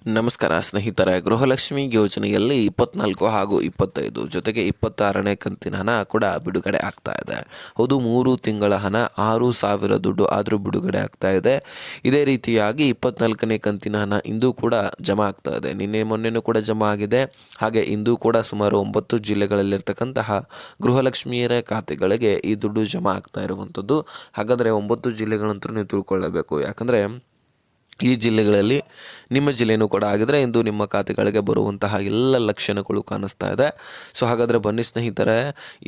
ನಮಸ್ಕಾರ ಸ್ನೇಹಿತರೆ, ಗೃಹಲಕ್ಷ್ಮಿ ಯೋಜನೆಯಲ್ಲಿ 24 ಹಾಗೂ 25 ಜೊತೆಗೆ 26ನೇ ಕಂತಿನ ಹಣ ಕೂಡ ಬಿಡುಗಡೆ ಆಗ್ತಾ ಇದೆ. ಹೌದು, 3 ತಿಂಗಳ ಹಣ 6,000 ದುಡ್ಡು ಆದರೂ ಬಿಡುಗಡೆ ಆಗ್ತಾ ಇದೆ. ಇದೇ ರೀತಿಯಾಗಿ 24ನೇ ಕಂತಿನ ಹಣ ಇಂದು ಕೂಡ ಜಮಾ ಆಗ್ತಾ ಇದೆ. ನಿನ್ನೆ ಮೊನ್ನೆನೂ ಕೂಡ ಜಮಾ ಆಗಿದೆ. ಹಾಗೆ ಇಂದು ಕೂಡ ಸುಮಾರು 9 ಜಿಲ್ಲೆಗಳಲ್ಲಿರ್ತಕ್ಕಂತಹ ಗೃಹಲಕ್ಷ್ಮಿಯರ ಖಾತೆಗಳಿಗೆ ಈ ದುಡ್ಡು ಜಮಾ ಆಗ್ತಾ ಇರುವಂಥದ್ದು. ಹಾಗಾದರೆ 9 ಜಿಲ್ಲೆಗಳಂತೂ ನೀವು ತಿಳ್ಕೊಳ್ಳಬೇಕು. ಯಾಕಂದರೆ ಈ ಜಿಲ್ಲೆಗಳಲ್ಲಿ ನಿಮ್ಮ ಜಿಲ್ಲೆಯೂ ಕೂಡ ಆಗಿದ್ರೆ ಇಂದು ನಿಮ್ಮ ಖಾತೆಗಳಿಗೆ ಬರುವಂತಹ ಎಲ್ಲ ಲಕ್ಷಣಗಳು ಕಾಣಿಸ್ತಾ ಇದೆ. ಸೊ ಹಾಗಾದರೆ ಬನ್ನಿ ಸ್ನೇಹಿತರೆ,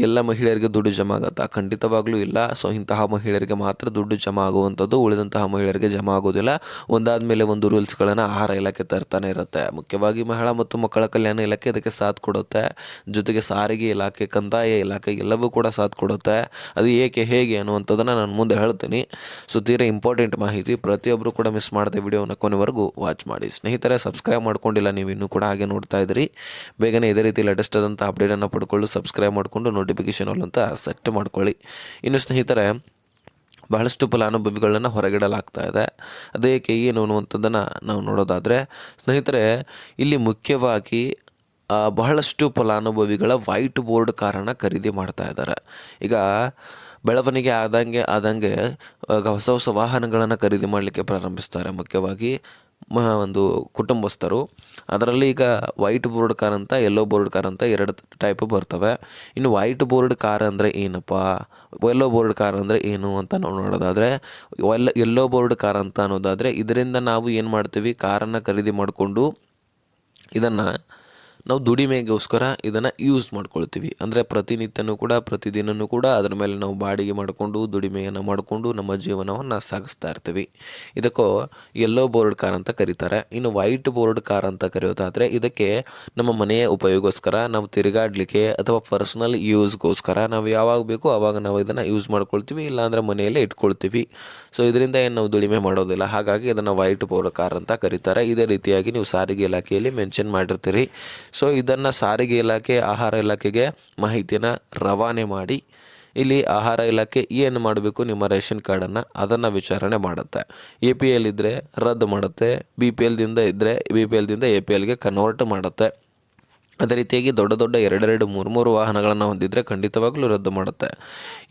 ಎಲ್ಲ ಮಹಿಳೆಯರಿಗೆ ದುಡ್ಡು ಜಮಾ ಆಗುತ್ತಾ? ಖಂಡಿತವಾಗ್ಲೂ ಇಲ್ಲ. ಸೊ ಇಂತಹ ಮಹಿಳೆಯರಿಗೆ ಮಾತ್ರ ದುಡ್ಡು ಜಮಾ ಆಗುವಂಥದ್ದು, ಉಳಿದಂತಹ ಮಹಿಳೆಯರಿಗೆ ಜಮಾ ಆಗೋದಿಲ್ಲ. ಒಂದಾದ ಮೇಲೆ ಒಂದು ರೂಲ್ಸ್ಗಳನ್ನು ಆಹಾರ ಇಲಾಖೆ ತರ್ತಾನೆ ಇರುತ್ತೆ. ಮುಖ್ಯವಾಗಿ ಮಹಿಳಾ ಮತ್ತು ಮಕ್ಕಳ ಕಲ್ಯಾಣ ಇಲಾಖೆ ಇದಕ್ಕೆ ಸಾಥ್ ಕೊಡುತ್ತೆ. ಜೊತೆಗೆ ಸಾರಿಗೆ ಇಲಾಖೆ, ಕಂದಾಯ ಇಲಾಖೆ ಎಲ್ಲವೂ ಕೂಡ ಸಾಥ್ ಕೊಡುತ್ತೆ. ಅದು ಏಕೆ ಹೇಗೆ ಅನ್ನುವಂಥದ್ದನ್ನು ನಾನು ಮುಂದೆ ಹೇಳ್ತೀನಿ. ಸೊ ತೀರಾ ಇಂಪಾರ್ಟೆಂಟ್ ಮಾಹಿತಿ, ಪ್ರತಿಯೊಬ್ಬರು ಕೂಡ ಮಿಸ್ ಮಾಡದೆ ವಿಡಿಯೋನ ಕೊನೆವರೆಗೂ ವಾಚ್ ಮಾಡಿ. ಸ್ನೇಹಿತರೆ, ಸಬ್ಸ್ಕ್ರೈಬ್ ಮಾಡ್ಕೊಂಡಿಲ್ಲ ನೀವು ಇನ್ನೂ ಕೂಡ ಹಾಗೆ ನೋಡ್ತಾ ಇದ್ದೀರಿ. ಬೇಗನೆ ಇದೇ ರೀತಿ ಲೇಟೆಸ್ಟ್ ಆದಂಥ ಅಪ್ಡೇಟನ್ನು ಪಡ್ಕೊಳ್ಳಿ. ಸಬ್ಸ್ಕ್ರೈಬ್ ಮಾಡಿಕೊಂಡು ನೋಟಿಫಿಕೇಷನ್ ಆಲ್ ಅಂತ ಸೆಟ್ ಮಾಡ್ಕೊಳ್ಳಿ. ಇನ್ನು ಸ್ನೇಹಿತರೆ, ಬಹಳಷ್ಟು ಫಲಾನುಭವಿಗಳನ್ನು ಹೊರಗಿಡಲಾಗ್ತಾ ಇದೆ. ಅದೇಕೆ ಏನು ಅನ್ನುವಂಥದ್ದನ್ನು ನಾವು ನೋಡೋದಾದರೆ ಸ್ನೇಹಿತರೆ, ಇಲ್ಲಿ ಮುಖ್ಯವಾಗಿ ಬಹಳಷ್ಟು ಫಲಾನುಭವಿಗಳ ವೈಟ್ ಬೋರ್ಡ್ ಕಾರನ್ನು ಖರೀದಿ ಮಾಡ್ತಾ ಇದ್ದಾರೆ. ಈಗ ಬೆಳವಣಿಗೆ ಆದಂಗೆ ಹೊಸ ವಾಹನಗಳನ್ನು ಖರೀದಿ ಮಾಡಲಿಕ್ಕೆ ಪ್ರಾರಂಭಿಸ್ತಾರೆ. ಮುಖ್ಯವಾಗಿ ಒಂದು ಕುಟುಂಬಸ್ಥರು. ಅದರಲ್ಲಿ ಈಗ ವೈಟ್ ಬೋರ್ಡ್ ಕಾರ್ ಅಂತ, ಯೆಲ್ಲೋ ಬೋರ್ಡ್ ಕಾರ್ ಅಂತ 2 ಟೈಪ್ ಬರ್ತವೆ. ಇನ್ನು ವೈಟ್ ಬೋರ್ಡ್ ಕಾರ್ ಅಂದರೆ ಏನಪ್ಪ, ಯೆಲ್ಲೋ ಬೋರ್ಡ್ ಕಾರ್ ಅಂದರೆ ಏನು ಅಂತ ನಾವು ನೋಡೋದಾದರೆ, ಯೆಲ್ಲೋ ಬೋರ್ಡ್ ಕಾರ್ ಅಂತ ಅನ್ನೋದಾದರೆ ಇದರಿಂದ ನಾವು ಏನು ಮಾಡ್ತೀವಿ, ಕಾರನ್ನು ಖರೀದಿ ಮಾಡಿಕೊಂಡು ಇದನ್ನು ನಾವು ದುಡಿಮೆಗೋಸ್ಕರ ಇದನ್ನು ಯೂಸ್ ಮಾಡ್ಕೊಳ್ತೀವಿ. ಅಂದರೆ ಪ್ರತಿದಿನವೂ ಕೂಡ ಅದರ ಮೇಲೆ ನಾವು ಬಾಡಿಗೆ ಮಾಡಿಕೊಂಡು ದುಡಿಮೆಯನ್ನು ಮಾಡಿಕೊಂಡು ನಮ್ಮ ಜೀವನವನ್ನು ಸಾಗಿಸ್ತಾ ಇರ್ತೀವಿ. ಇದಕ್ಕೂ ಯೆಲ್ಲೋ ಬೋರ್ಡ್ ಕಾರ್ ಅಂತ ಕರೀತಾರೆ. ಇನ್ನು ವೈಟ್ ಬೋರ್ಡ್ ಕಾರ್ ಅಂತ ಕರೆಯೋದಾದರೆ ಇದಕ್ಕೆ ನಮ್ಮ ಮನೆಯ ಉಪಯೋಗಕ್ಕೋಸ್ಕರ, ನಾವು ತಿರುಗಾಡಲಿಕ್ಕೆ ಅಥವಾ ಪರ್ಸನಲ್ ಯೂಸ್ಗೋಸ್ಕರ ನಾವು ಯಾವಾಗ ಬೇಕೋ ಆವಾಗ ನಾವು ಇದನ್ನು ಯೂಸ್ ಮಾಡ್ಕೊಳ್ತೀವಿ, ಇಲ್ಲಾಂದರೆ ಮನೆಯಲ್ಲೇ ಇಟ್ಕೊಳ್ತೀವಿ. ಸೊ ಇದರಿಂದ ಏನು ನಾವು ದುಡಿಮೆ ಮಾಡೋದಿಲ್ಲ. ಹಾಗಾಗಿ ಇದನ್ನು ವೈಟ್ ಬೋರ್ಡ್ ಕಾರ್ ಅಂತ ಕರೀತಾರೆ. ಇದೇ ರೀತಿಯಾಗಿ ನೀವು ಸಾರಿಗೆ ಇಲಾಖೆಯಲ್ಲಿ ಮೆನ್ಷನ್ ಮಾಡಿರ್ತೀರಿ. ಸೊ ಇದನ್ನು ಸಾರಿಗೆ ಇಲಾಖೆ, ಆಹಾರ ಇಲಾಖೆಗೆ ಮಾಹಿತಿಯನ್ನು ರವಾನೆ ಮಾಡಿ ಇಲ್ಲಿ ಆಹಾರ ಇಲಾಖೆ ಏನು ಮಾಡಬೇಕು, ನಿಮ್ಮ ರೇಷನ್ ಕಾರ್ಡನ್ನು ಅದನ್ನು ವಿಚಾರಣೆ ಮಾಡುತ್ತೆ. APL ಇದ್ದರೆ ರದ್ದು ಮಾಡುತ್ತೆ, BPL ಇದ್ದರೆ BPLದಿಂದ APLಗೆ ಕನ್ವರ್ಟ್ ಮಾಡುತ್ತೆ. ಅದೇ ರೀತಿಯಾಗಿ ದೊಡ್ಡ 2, 3 ವಾಹನಗಳನ್ನು ಹೊಂದಿದ್ರೆ ಖಂಡಿತವಾಗ್ಲೂ ರದ್ದು ಮಾಡುತ್ತೆ.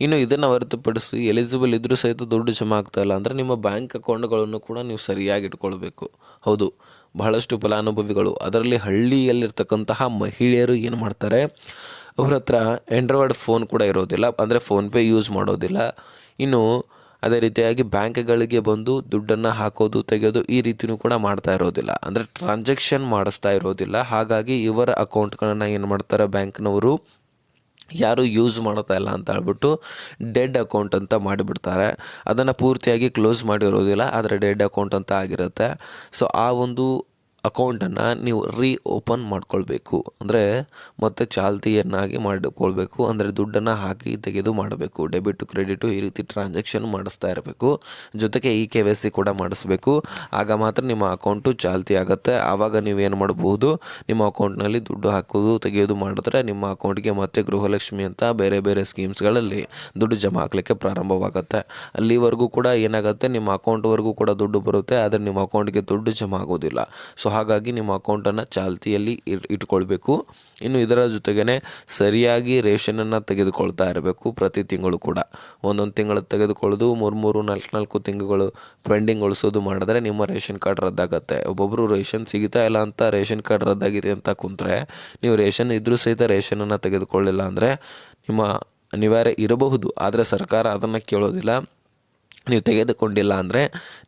ಇನ್ನು ಇದನ್ನು ಹೊರತುಪಡಿಸಿ ಎಲಿಜಿಬಲ್ ಇದ್ದರೂ ಸಹಿತ ದುಡ್ಡು ಜಮಾ ಆಗ್ತಾ ಇಲ್ಲ ಅಂದರೆ ನಿಮ್ಮ ಬ್ಯಾಂಕ್ ಅಕೌಂಟ್ಗಳನ್ನು ಕೂಡ ನೀವು ಸರಿಯಾಗಿ ಇಟ್ಕೊಳ್ಬೇಕು. ಹೌದು, ಬಹಳಷ್ಟು ಫಲಾನುಭವಿಗಳು, ಅದರಲ್ಲಿ ಹಳ್ಳಿಯಲ್ಲಿರ್ತಕ್ಕಂತಹ ಮಹಿಳೆಯರು ಏನು ಮಾಡ್ತಾರೆ, ಅವ್ರ ಹತ್ರ ಆಂಡ್ರಾಯ್ಡ್ ಫೋನ್ ಕೂಡ ಇರೋದಿಲ್ಲ, ಅಂದರೆ ಫೋನ್ಪೇ ಯೂಸ್ ಮಾಡೋದಿಲ್ಲ. ಇನ್ನು ಅದೇ ರೀತಿಯಾಗಿ ಬ್ಯಾಂಕ್ಗಳಿಗೆ ಬಂದು ದುಡ್ಡನ್ನು ಹಾಕೋದು, ತೆಗೆಯೋದು ಈ ರೀತಿಯೂ ಕೂಡ ಮಾಡ್ತಾ ಇರೋದಿಲ್ಲ. ಅಂದರೆ ಟ್ರಾನ್ಸಾಕ್ಷನ್ ಮಾಡಿಸ್ತಾ ಇರೋದಿಲ್ಲ. ಹಾಗಾಗಿ ಇವರ ಅಕೌಂಟ್ಗಳನ್ನು ಏನು ಮಾಡ್ತಾರೆ, ಬ್ಯಾಂಕ್ನವರು ಯಾರು ಯೂಸ್ ಮಾಡ್ತಾ ಇಲ್ಲ ಅಂತ ಹೇಳ್ಬಿಟ್ಟು ಡೆಡ್ ಅಕೌಂಟ್ ಅಂತ ಮಾಡಿಬಿಡ್ತಾರೆ. ಅದನ್ನು ಪೂರ್ತಿಯಾಗಿ ಕ್ಲೋಸ್ ಮಾಡಿರೋದಿಲ್ಲ, ಆದರೆ ಡೆಡ್ ಅಕೌಂಟ್ ಅಂತ ಆಗಿರುತ್ತೆ. ಸೊ ಆ ಒಂದು ಅಕೌಂಟನ್ನು ನೀವು ಓಪನ್ ಮಾಡ್ಕೊಳ್ಬೇಕು. ಅಂದರೆ ಮತ್ತೆ ಚಾಲ್ತಿಯನ್ನಾಗಿ ಮಾಡಿಕೊಳ್ಬೇಕು. ಅಂದರೆ ದುಡ್ಡನ್ನು ಹಾಕಿ ತೆಗೆದು ಮಾಡಬೇಕು. ಡೆಬಿಟು ಕ್ರೆಡಿಟು ಈ ರೀತಿ ಟ್ರಾನ್ಸಾಕ್ಷನ್ ಮಾಡಿಸ್ತಾ ಇರಬೇಕು. ಜೊತೆಗೆ KYC ಕೂಡ ಮಾಡಿಸ್ಬೇಕು. ಆಗ ಮಾತ್ರ ನಿಮ್ಮ ಅಕೌಂಟು ಚಾಲ್ತಿ ಆಗುತ್ತೆ. ಆವಾಗ ನೀವೇನು ಮಾಡಬಹುದು, ನಿಮ್ಮ ಅಕೌಂಟ್ನಲ್ಲಿ ದುಡ್ಡು ಹಾಕೋದು ತೆಗೆಯೋದು ಮಾಡಿದ್ರೆ ನಿಮ್ಮ ಅಕೌಂಟ್ಗೆ ಮತ್ತೆ ಗೃಹಲಕ್ಷ್ಮಿ ಅಂತ ಬೇರೆ ಸ್ಕೀಮ್ಸ್ಗಳಲ್ಲಿ ದುಡ್ಡು ಜಮಾ ಹಾಕಲಿಕ್ಕೆ ಪ್ರಾರಂಭವಾಗುತ್ತೆ. ಅಲ್ಲಿವರೆಗೂ ಕೂಡ ಏನಾಗುತ್ತೆ, ನಿಮ್ಮ ಅಕೌಂಟ್ವರೆಗೂ ಕೂಡ ದುಡ್ಡು ಬರುತ್ತೆ, ಆದರೆ ನಿಮ್ಮ ಅಕೌಂಟ್ಗೆ ದುಡ್ಡು ಜಮಾ ಆಗೋದಿಲ್ಲ. ಸೊ ಹಾಗಾಗಿ ನಿಮ್ಮ ಅಕೌಂಟನ್ನು ಚಾಲ್ತಿಯಲ್ಲಿ ಇಟ್ಕೊಳ್ಬೇಕು. ಇನ್ನು ಇದರ ಜೊತೆಗೇ ಸರಿಯಾಗಿ ರೇಷನನ್ನು ತೆಗೆದುಕೊಳ್ತಾ ಇರಬೇಕು. ಪ್ರತಿ ತಿಂಗಳು ಕೂಡ ಒಂದೊಂದು ತಿಂಗಳು ತೆಗೆದುಕೊಳ್ಳೋದು, 3 4 ತಿಂಗಳು ಪೆಂಡಿಂಗ್ ಉಳಿಸೋದು ಮಾಡಿದ್ರೆ ನಿಮ್ಮ ರೇಷನ್ ಕಾರ್ಡ್ ರದ್ದಾಗುತ್ತೆ. ಒಬ್ಬೊಬ್ಬರು ರೇಷನ್ ಸಿಗ್ತಾ ಇಲ್ಲ ಅಂತ ರೇಷನ್ ಕಾರ್ಡ್ ರದ್ದಾಗಿದೆ ಅಂತ ಕುಂತ್ರೆ, ನೀವು ರೇಷನ್ ಇದ್ದರೂ ಸಹಿತ ರೇಷನನ್ನು ತೆಗೆದುಕೊಳ್ಳಿಲ್ಲ ಅಂದರೆ ನಿಮ್ಮ ಅನಿವಾರ್ಯ ಇರಬಹುದು, ಆದರೆ ಸರ್ಕಾರ ಅದನ್ನು ಕೇಳೋದಿಲ್ಲ. ನೀವು ತೆಗೆದುಕೊಂಡಿಲ್ಲ ಅಂದರೆ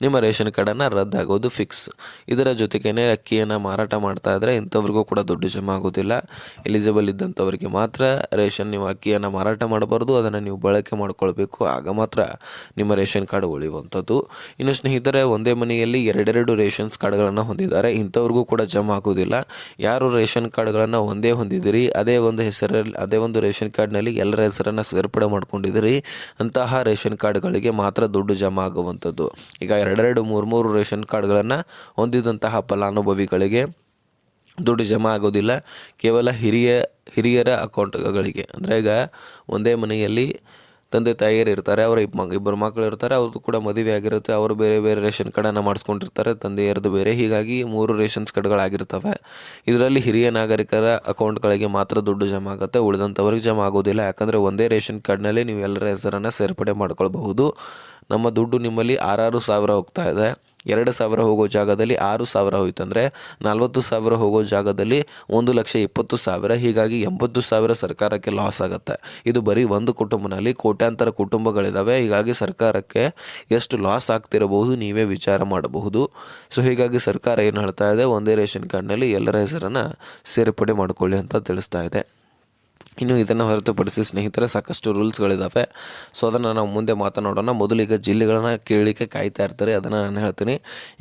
ನಿಮ್ಮ ರೇಷನ್ ಕಾರ್ಡನ್ನು ರದ್ದಾಗೋದು ಫಿಕ್ಸ್. ಇದರ ಜೊತೆಗೇ ಅಕ್ಕಿಯನ್ನು ಮಾರಾಟ ಮಾಡ್ತಾ ಇದ್ದರೆ ಇಂಥವ್ರಿಗೂ ಕೂಡ ದುಡ್ಡು ಜಮಾ ಆಗೋದಿಲ್ಲ. ಎಲಿಜಿಬಲ್ ಇದ್ದಂಥವ್ರಿಗೆ ಮಾತ್ರ ನೀವು ಅಕ್ಕಿಯನ್ನು ಮಾರಾಟ ಮಾಡಬಾರ್ದು, ಅದನ್ನು ನೀವು ಬಳಕೆ ಮಾಡ್ಕೊಳ್ಬೇಕು. ಆಗ ಮಾತ್ರ ನಿಮ್ಮ ರೇಷನ್ ಕಾರ್ಡ್ ಉಳಿಯುವಂಥದ್ದು. ಇನ್ನು ಸ್ನೇಹಿತರೆ, ಒಂದೇ ಮನೆಯಲ್ಲಿ 2 ರೇಷನ್ಸ್ ಕಾರ್ಡ್ಗಳನ್ನು ಹೊಂದಿದ್ದಾರೆ, ಇಂಥವ್ರಿಗೂ ಕೂಡ ಜಮಾ ಆಗೋದಿಲ್ಲ. ಯಾರು ರೇಷನ್ ಕಾರ್ಡ್ಗಳನ್ನು ಒಂದೇ ಹೊಂದಿದ್ದೀರಿ, ಅದೇ ಒಂದು ರೇಷನ್ ಕಾರ್ಡ್ನಲ್ಲಿ ಎಲ್ಲರ ಹೆಸರನ್ನು ಸೇರ್ಪಡೆ ಮಾಡ್ಕೊಂಡಿದ್ದೀರಿ, ಅಂತಹ ರೇಷನ್ ಕಾರ್ಡ್ಗಳಿಗೆ ಮಾತ್ರ ದುಡ್ಡು ಜಮಾ ಆಗುವಂಥದ್ದು. ಈಗ 2, 3 ರೇಷನ್ ಕಾರ್ಡ್ಗಳನ್ನು ಹೊಂದಿದಂತಹ ಫಲಾನುಭವಿಗಳಿಗೆ ದುಡ್ಡು ಜಮಾ ಆಗೋದಿಲ್ಲ. ಕೇವಲ ಹಿರಿಯರ ಅಕೌಂಟ್ಗಳಿಗೆ, ಅಂದರೆ ಈಗ ಒಂದೇ ಮನೆಯಲ್ಲಿ ತಂದೆ ತಾಯಿಯರು ಇರ್ತಾರೆ, ಅವರ ಇಬ್ಬರು ಮಕ್ಕಳು ಇರ್ತಾರೆ, ಅವ್ರದ್ದು ಕೂಡ ಮದುವೆ ಆಗಿರುತ್ತೆ, ಅವರು ಬೇರೆ ಬೇರೆ ರೇಷನ್ ಕಾರ್ಡನ್ನು ಮಾಡಿಸ್ಕೊಂಡಿರ್ತಾರೆ, ತಂದೆಯರದು ಬೇರೆ, ಹೀಗಾಗಿ 3 ರೇಷನ್ಸ್ ಕಾರ್ಡ್ಗಳಾಗಿರ್ತವೆ. ಇದರಲ್ಲಿ ಹಿರಿಯ ನಾಗರಿಕರ ಅಕೌಂಟ್ಗಳಿಗೆ ಮಾತ್ರ ದುಡ್ಡು ಜಮಾ ಆಗುತ್ತೆ, ಉಳಿದಂಥವ್ರಿಗೆ ಜಮಾ ಆಗೋದಿಲ್ಲ. ಯಾಕಂದರೆ ಒಂದೇ ರೇಷನ್ ಕಾರ್ಡ್ನಲ್ಲಿ ನೀವು ಎಲ್ಲರ ಹೆಸರನ್ನು ಸೇರ್ಪಡೆ ಮಾಡ್ಕೊಳ್ಬಹುದು. ನಮ್ಮ ದುಡ್ಡು ನಿಮ್ಮಲ್ಲಿ 6,000 ಹೋಗ್ತಾ ಇದೆ. 2,000 ಹೋಗೋ ಜಾಗದಲ್ಲಿ 6,000 ಹೋಯ್ತಂದರೆ 40,000 ಹೋಗೋ ಜಾಗದಲ್ಲಿ 1,20,000. ಹೀಗಾಗಿ 80,000 ಸರ್ಕಾರಕ್ಕೆ ಲಾಸ್ ಆಗುತ್ತೆ. ಇದು ಬರೀ ಒಂದು ಕುಟುಂಬದಲ್ಲಿ ಕೋಟ್ಯಾಂತರ ಕುಟುಂಬಗಳಿದ್ದಾವೆ. ಹೀಗಾಗಿ ಸರ್ಕಾರಕ್ಕೆ ಎಷ್ಟು ಲಾಸ್ ಆಗ್ತಿರಬಹುದು ನೀವೇ ವಿಚಾರ ಮಾಡಬಹುದು. ಸೊ ಹೀಗಾಗಿ ಸರ್ಕಾರ ಏನು ಹೇಳ್ತಾ ಇದೆ, ಒಂದೇ ರೇಷನ್ ಕಾರ್ಡ್ನಲ್ಲಿ ಎಲ್ಲರ ಹೆಸರನ್ನು ಸೇರ್ಪಡೆ ಮಾಡಿಕೊಳ್ಳಿ ಅಂತ ತಿಳಿಸ್ತಾ ಇದೆ. ಇನ್ನು ಇದನ್ನು ಹೊರತುಪಡಿಸಿ ಸ್ನೇಹಿತರೆ ಸಾಕಷ್ಟು ರೂಲ್ಸ್ಗಳಿದ್ದಾವೆ. ಸೊ ಅದನ್ನು ನಾವು ಮುಂದೆ ಮಾತನಾಡೋಣ. ಮೊದಲಿಗೆ ಜಿಲ್ಲೆಗಳನ್ನು ಕೇಳಲಿಕ್ಕೆ ಕಾಯ್ತಾ ಇರ್ತಾರೆ, ಅದನ್ನು ನಾನು ಹೇಳ್ತೀನಿ.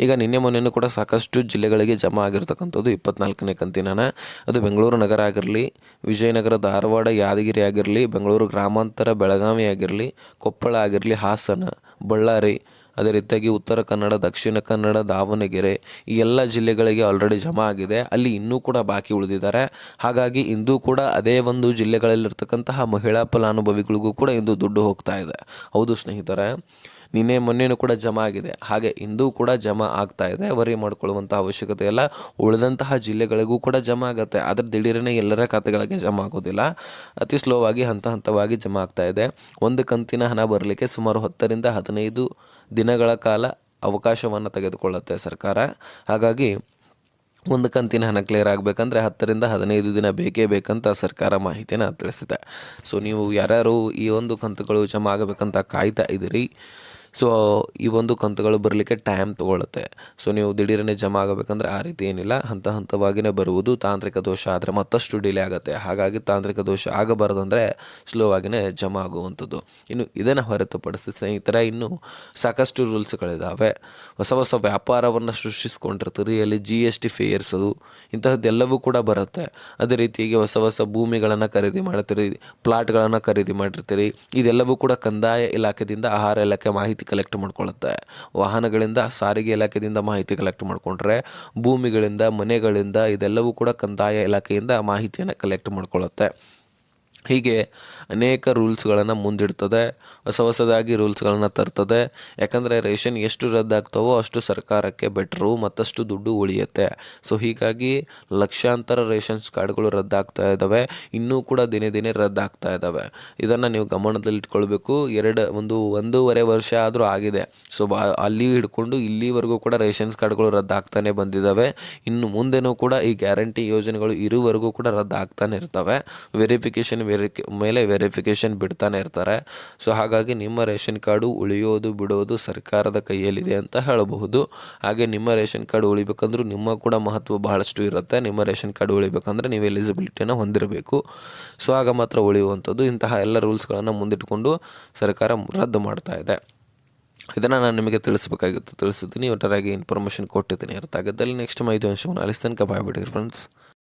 ಈಗ ನಿನ್ನೆ ಮೊನ್ನೆಯೂ ಕೂಡ ಸಾಕಷ್ಟು ಜಿಲ್ಲೆಗಳಿಗೆ ಜಮಾ ಆಗಿರ್ತಕ್ಕಂಥದ್ದು 24ನೇ ಕಂತಿನ ಹಣ. ಅದು ಬೆಂಗಳೂರು ನಗರ ಆಗಿರಲಿ, ವಿಜಯನಗರ, ಧಾರವಾಡ, ಯಾದಗಿರಿ ಆಗಿರಲಿ, ಬೆಂಗಳೂರು ಗ್ರಾಮಾಂತರ, ಬೆಳಗಾವಿ ಆಗಿರಲಿ, ಕೊಪ್ಪಳ ಆಗಿರಲಿ, ಹಾಸನ, ಬಳ್ಳಾರಿ, ಅದೇ ರೀತಿಯಾಗಿ ಉತ್ತರ ಕನ್ನಡ, ದಕ್ಷಿಣ ಕನ್ನಡ, ದಾವಣಗೆರೆ, ಈ ಎಲ್ಲ ಜಿಲ್ಲೆಗಳಿಗೆ ಆಲ್ರೆಡಿ ಜಮಾ ಆಗಿದೆ. ಅಲ್ಲಿ ಇನ್ನೂ ಕೂಡ ಬಾಕಿ ಉಳಿದಿದ್ದಾರೆ. ಹಾಗಾಗಿ ಇಂದು ಕೂಡ ಅದೇ ಒಂದು ಜಿಲ್ಲೆಗಳಲ್ಲಿರ್ತಕ್ಕಂತಹ ಮಹಿಳಾ ಫಲಾನುಭವಿಗಳಿಗೂ ಕೂಡ ಇಂದು ದುಡ್ಡು ಹೋಗ್ತಾ ಇದೆ. ಹೌದು ಸ್ನೇಹಿತರೆ, ನಿನ್ನೆ ಮೊನ್ನೆನೂ ಕೂಡ ಜಮಾ ಆಗಿದೆ, ಹಾಗೆ ಇಂದು ಕೂಡ ಜಮಾ ಆಗ್ತಾ ಇದೆ. ವರಿ ಮಾಡ್ಕೊಳ್ಳುವಂಥ ಅವಶ್ಯಕತೆ ಇಲ್ಲ. ಉಳಿದಂತಹ ಜಿಲ್ಲೆಗಳಿಗೂ ಕೂಡ ಜಮಾ ಆಗುತ್ತೆ, ಆದರೆ ದಿಢೀರನೇ ಎಲ್ಲರ ಖಾತೆಗಳಿಗೆ ಜಮಾ ಆಗೋದಿಲ್ಲ. ಅತಿ ಸ್ಲೋ ಆಗಿ ಹಂತವಾಗಿ ಜಮಾ ಆಗ್ತಾ ಇದೆ. ಒಂದು ಕಂತಿನ ಹಣ ಬರಲಿಕ್ಕೆ ಸುಮಾರು 10 ರಿಂದ 15 ದಿನಗಳ ಕಾಲ ಅವಕಾಶವನ್ನು ತೆಗೆದುಕೊಳ್ಳುತ್ತೆ ಸರ್ಕಾರ. ಹಾಗಾಗಿ ಒಂದು ಕಂತಿನ ಹಣ ಕ್ಲಿಯರ್ ಆಗಬೇಕಂದ್ರೆ 10 ರಿಂದ 15 ದಿನ ಬೇಕೇ ಬೇಕಂತ ಸರ್ಕಾರ ಮಾಹಿತಿಯನ್ನು ತಿಳಿಸಿದೆ. ಸೊ ನೀವು ಯಾರ್ಯಾರು ಈ ಒಂದು ಕಂತುಗಳು ಜಮಾ ಆಗಬೇಕಂತ ಕಾಯ್ತಾ ಇದ್ದೀರಿ, ಸೊ ಈ ಒಂದು ಕಂತುಗಳು ಬರಲಿಕ್ಕೆ ಟೈಮ್ ತೊಗೊಳುತ್ತೆ. ಸೊ ನೀವು ದಿಢೀರನೇ ಜಮಾ ಆಗಬೇಕಂದ್ರೆ ಆ ರೀತಿ ಏನಿಲ್ಲ, ಹಂತವಾಗಿಯೇ ಬರುವುದು. ತಾಂತ್ರಿಕ ದೋಷ ಆದರೆ ಮತ್ತಷ್ಟು ಡಿಲೇ ಆಗುತ್ತೆ. ಹಾಗಾಗಿ ತಾಂತ್ರಿಕ ದೋಷ ಆಗಬಾರ್ದಂದರೆ ಸ್ಲೋ ಆಗಿಯೇ ಜಮಾ ಆಗುವಂಥದ್ದು. ಇನ್ನು ಇದನ್ನು ಹೊರತುಪಡಿಸಿ ಸ್ನೇಹಿತರೆ ಇನ್ನೂ ಸಾಕಷ್ಟು ರೂಲ್ಸ್ಗಳಿದ್ದಾವೆ. ಹೊಸ ವ್ಯಾಪಾರವನ್ನು ಸೃಷ್ಟಿಸ್ಕೊಂಡಿರ್ತೀರಿ, ಅಲ್ಲಿ GST ಫೇರ್ಸು ಇಂತಹದ್ದೆಲ್ಲವೂ ಕೂಡ ಬರುತ್ತೆ. ಅದೇ ರೀತಿಯಾಗಿ ಹೊಸ ಭೂಮಿಗಳನ್ನು ಖರೀದಿ ಮಾಡ್ತೀರಿ, ಪ್ಲಾಟ್ಗಳನ್ನು ಖರೀದಿ ಮಾಡಿರ್ತೀರಿ. ಇದೆಲ್ಲವೂ ಕೂಡ ಕಂದಾಯ ಇಲಾಖೆಯಿಂದ ಆಹಾರ ಇಲಾಖೆ ಮಾಹಿತಿ ಕಲೆಕ್ಟ್ ಮಾಡ್ಕೊಳ್ಳುತ್ತೆ. ವಾಹನಗಳಿಂದ ಸಾರಿಗೆ ಇಲಾಖೆಯಿಂದ ಮಾಹಿತಿ ಕಲೆಕ್ಟ್ ಮಾಡಿಕೊಂಡ್ರೆ, ಭೂಮಿಗಳಿಂದ, ಮನೆಗಳಿಂದ ಇದೆಲ್ಲವೂ ಕೂಡ ಕಂದಾಯ ಇಲಾಖೆಯಿಂದ ಮಾಹಿತಿಯನ್ನು ಕಲೆಕ್ಟ್ ಮಾಡ್ಕೊಳ್ಳುತ್ತೆ. ಹೀಗೆ ಅನೇಕ ರೂಲ್ಸ್ಗಳನ್ನು ಮುಂದಿಡ್ತದೆ, ಹೊಸದಾಗಿ ರೂಲ್ಸ್ಗಳನ್ನು ತರ್ತದೆ. ಯಾಕಂದರೆ ರೇಷನ್ ಎಷ್ಟು ರದ್ದಾಗ್ತವೋ ಅಷ್ಟು ಸರ್ಕಾರಕ್ಕೆ ಬೆಟ್ರು, ಮತ್ತಷ್ಟು ದುಡ್ಡು ಉಳಿಯುತ್ತೆ. ಸೊ ಹೀಗಾಗಿ ಲಕ್ಷಾಂತರ ರೇಷನ್ಸ್ ಕಾರ್ಡ್ಗಳು ರದ್ದಾಗ್ತಾ ಇದ್ದಾವೆ, ಇನ್ನೂ ಕೂಡ ದಿನೇ ದಿನೇ ರದ್ದಾಗ್ತಾ ಇದ್ದಾವೆ. ಇದನ್ನು ನೀವು ಗಮನದಲ್ಲಿಟ್ಕೊಳ್ಬೇಕು. 1.5 ವರ್ಷ ಆದರೂ ಆಗಿದೆ. ಸೊ ಅಲ್ಲಿ ಹಿಡ್ಕೊಂಡು ಇಲ್ಲಿವರೆಗೂ ಕೂಡ ರೇಷನ್ಸ್ ಕಾರ್ಡ್ಗಳು ರದ್ದಾಗ್ತಾನೆ ಬಂದಿದ್ದಾವೆ. ಇನ್ನು ಮುಂದೆನೂ ಕೂಡ ಈ ಗ್ಯಾರಂಟಿ ಯೋಜನೆಗಳು ಇರುವವರೆಗೂ ಕೂಡ ರದ್ದಾಗ್ತಾನೆ ಇರ್ತವೆ. ವೆರಿಫಿಕೇಷನ್ ಬಿಡ್ತಾನೆ ಇರ್ತಾರೆ. ಸೊ ಹಾಗಾಗಿ ನಿಮ್ಮ ರೇಷನ್ ಕಾರ್ಡು ಉಳಿಯೋದು ಬಿಡೋದು ಸರ್ಕಾರದ ಕೈಯಲ್ಲಿದೆ ಅಂತ ಹೇಳಬಹುದು. ಹಾಗೆ ನಿಮ್ಮ ರೇಷನ್ ಕಾರ್ಡ್ ಉಳಿಬೇಕಂದ್ರೂ ನಿಮ್ಮ ಕೂಡ ಮಹತ್ವ ಬಹಳಷ್ಟು ಇರುತ್ತೆ. ನಿಮ್ಮ ರೇಷನ್ ಕಾರ್ಡ್ ಉಳಿಬೇಕಂದ್ರೆ ನೀವು ಎಲಿಜಿಬಿಲಿಟಿಯನ್ನು ಹೊಂದಿರಬೇಕು. ಸೊ ಆಗ ಮಾತ್ರ ಉಳಿಯುವಂಥದ್ದು. ಇಂತಹ ಎಲ್ಲ ರೂಲ್ಸ್ಗಳನ್ನು ಮುಂದಿಟ್ಟುಕೊಂಡು ಸರ್ಕಾರ ರದ್ದು ಮಾಡ್ತಾ ಇದೆ. ಇದನ್ನು ನಾನು ನಿಮಗೆ ತಿಳಿಸ್ಬೇಕಾಗಿತ್ತು, ತಿಳಿಸಿದ್ದೀನಿ. ಒಟ್ಟಾರೆಯಾಗಿ ಇನ್ಫಾರ್ಮೇಷನ್ ಕೊಟ್ಟಿದ್ದೀನಿ. ಅರ್ಥ ಆಗಿದ್ದಲ್ಲಿ ನೆಕ್ಸ್ಟ್ ಮಾಹಿತಿ ಅಂಶವನ್ನು ಅಲಿಸ್ತನಕ ಬಾಯ್ ಬಿಡಿ ಫ್ರೆಂಡ್ಸ್.